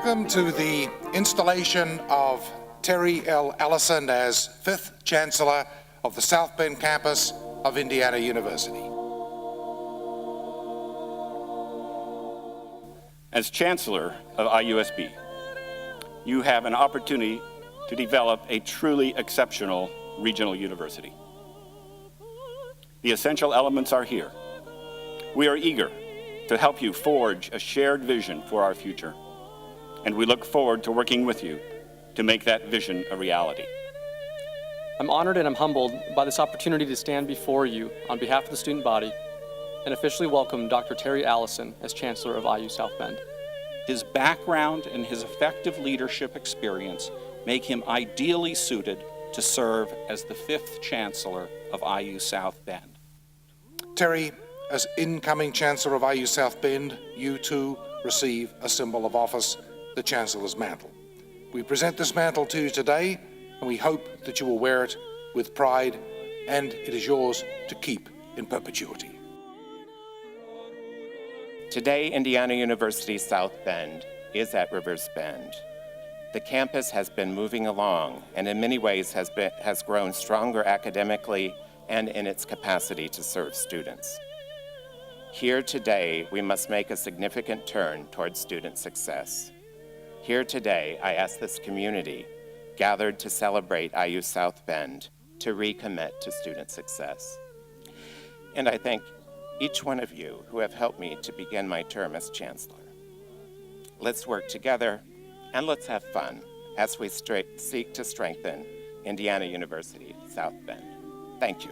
welcome to the installation of Terry L. Allison as 5th Chancellor of the South Bend campus of Indiana University. As Chancellor of IUSB, you have an opportunity to develop a truly exceptional regional university. The essential elements are here. We are eager to help you forge a shared vision for our future, and we look forward to working with you to make that vision a reality. I'm honored and I'm humbled by this opportunity to stand before you on behalf of the student body and officially welcome Dr. Terry Allison as Chancellor of IU South Bend. His background and his effective leadership experience make him ideally suited to serve as the 5th Chancellor of IU South Bend. Terry, as incoming Chancellor of IU South Bend, you too receive a symbol of office, the Chancellor's mantle. We present this mantle to you today, and we hope that you will wear it with pride, and it is yours to keep in perpetuity. Today, Indiana University South Bend is at Rivers Bend. The campus has been moving along and in many ways has grown stronger academically and in its capacity to serve students. Here today, we must make a significant turn towards student success. Here today, I ask this community, gathered to celebrate IU South Bend, to recommit to student success. And I thank each one of you who have helped me to begin my term as Chancellor. Let's work together and let's have fun as we seek to strengthen Indiana University South Bend. Thank you.